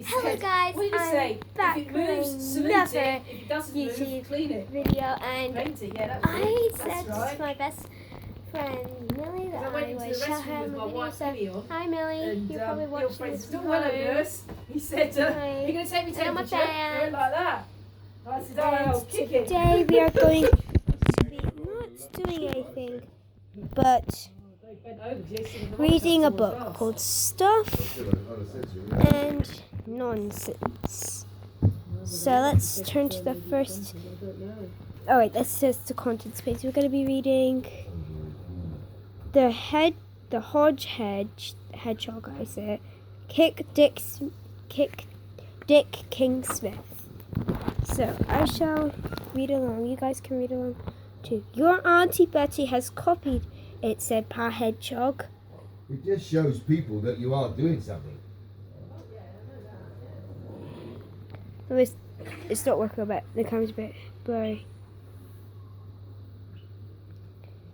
Hello guys, I'm back with another YouTube video, and I said to my best friend Millie that I would show her my video. So, hi Millie, you're probably watching this from home. He said, "You're going to take me to my the like that." I said, "I'll kick it." Today we are going to be not doing anything, but reading a book called Stuff and Nonsense. So let's turn to the first. Oh wait, that's just the contents page. We're going to be reading the Hedgehog. I say it. Dick King Smith. So I shall read along. You guys can read along too. Your Auntie Betty has copied it, said Pa Hedgehog. It just shows people that you are doing something. It's not working a bit. The camera's a bit blurry.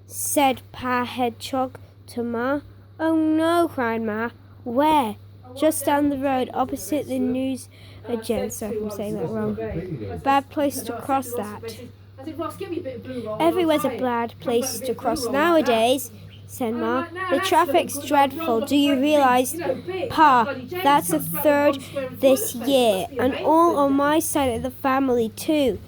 Said Pa Hedgehog to Ma. Oh no, cried Ma. Where? Just down the road, opposite the news agenda. Sorry if I'm saying that wrong. Bad place to cross that. Everywhere's a bad place to cross nowadays, said Ma. The traffic's dreadful. Do you realize, Pa, that's the third this year, and all on my side of the family too.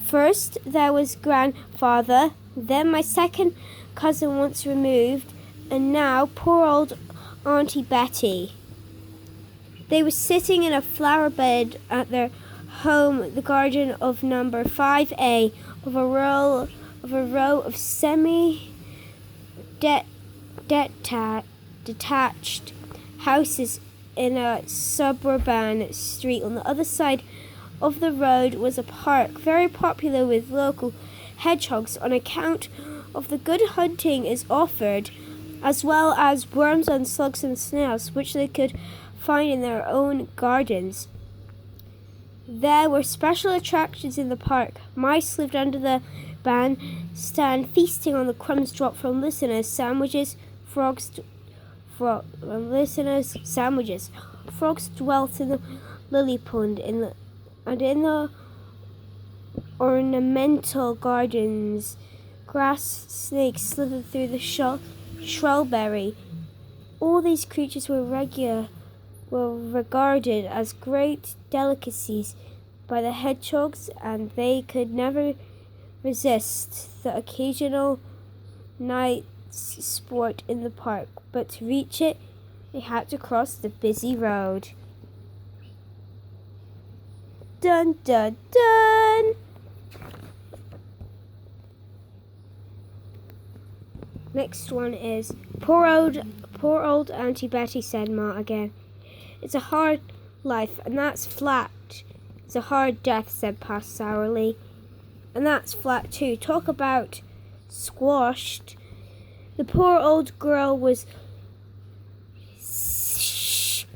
First there was grandfather, then my second cousin once removed, and now poor old Auntie Betty. They were sitting in a flower bed at their home, the garden of number 5A of a row of detached houses in a suburban street. On the other side of the road was a park, very popular with local hedgehogs on account of the good hunting is offered, as well as worms and slugs and snails, which they could find in their own gardens. There were special attractions in the park. Mice lived under the bandstand, feasting on the crumbs dropped from listeners' sandwiches. Frogs dwelt in the lily pond, and in the ornamental gardens, grass snakes slithered through the shrubbery. All these creatures were regarded as great delicacies by the hedgehogs, and they could never resist the occasional night's sport in the park. But to reach it, they had to cross the busy road. Dun dun dun! Next one is poor old Auntie Betty, said Ma again. It's a hard life, and that's flat. It's a hard death, said Pa sourly. And that's flat too. Talk about squashed. The poor old girl was said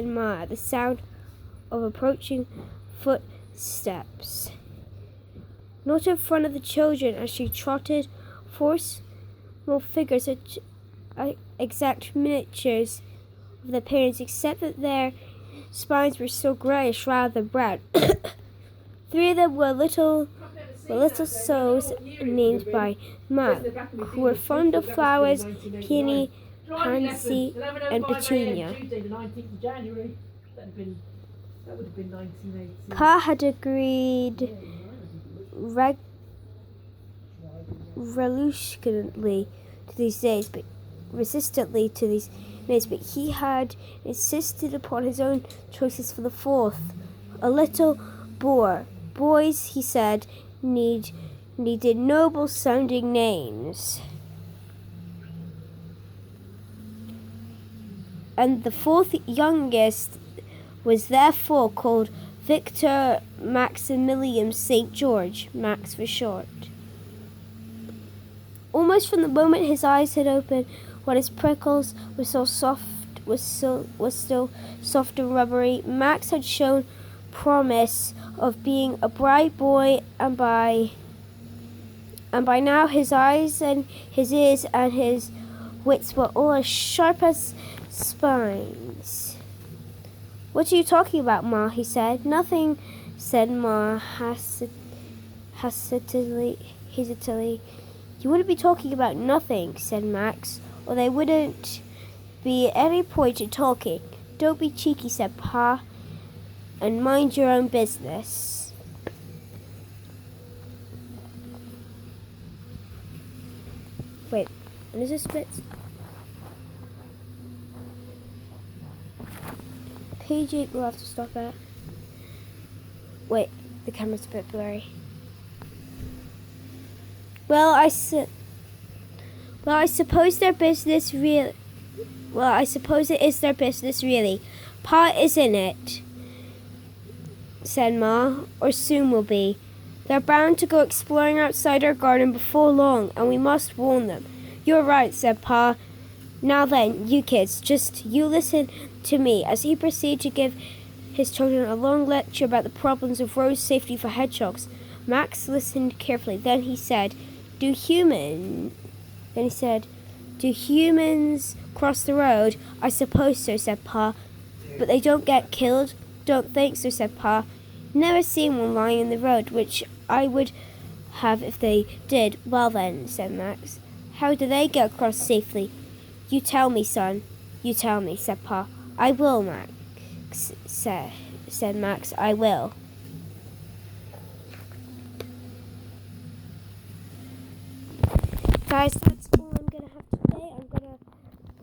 Ma at the sound of approaching footsteps. Not in front of the children, as she trotted, four small figures, exact miniatures of their parents, except that their spines were so greyish rather than brown. Three of them were little souls named by Ma, who were fond of flowers, peony, pansy, and petunia. Pa had agreed resistantly to these days, but he had insisted upon his own choices for the fourth. A little boar. Boys, he said, needed noble-sounding names. And the fourth youngest was therefore called Victor Maximilian St. George, Max for short. Almost from the moment his eyes had opened, when his prickles were still soft and rubbery, Max had shown promise of being a bright boy, and by now his eyes and his ears and his wits were all as sharp as spines. What are you talking about, Ma? He said. Nothing, said Ma hesitantly. You wouldn't be talking about nothing, said Max, or there wouldn't be any point in talking. Don't be cheeky, said Pa, and mind your own business. Wait, when is this bit? Page 8 we'll have to stop at. Wait, the camera's a bit blurry. Well, I suppose their business really. Well, I suppose it is their business really. Pa isn't it, said Ma, or soon will be. They're bound to go exploring outside our garden before long, and we must warn them. You're right, said Pa. Now then, you kids, just you listen to me, as he proceeded to give his children a long lecture about the problems of road safety for hedgehogs. Max listened carefully. Then he said, Do humans cross the road? I suppose so, said Pa. But they don't get killed? Don't think so, said Pa. Never seen one lying in the road, which I would have if they did. Well then, said Max. How do they get across safely? You tell me, son. You tell me, said Pa. I will, Max, said Max. I will. Guys, that's all I'm going to have today. I'm going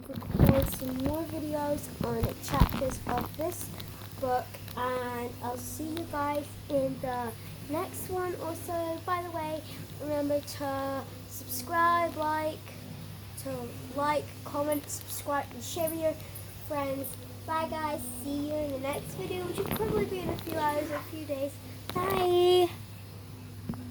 to record some more videos on chapters of this book, and I'll see you guys in the next one. Also, by the way, remember to subscribe, comment, subscribe, and share with your friends. Bye guys, see you in the next video, which will probably be in a few hours or a few days. Bye!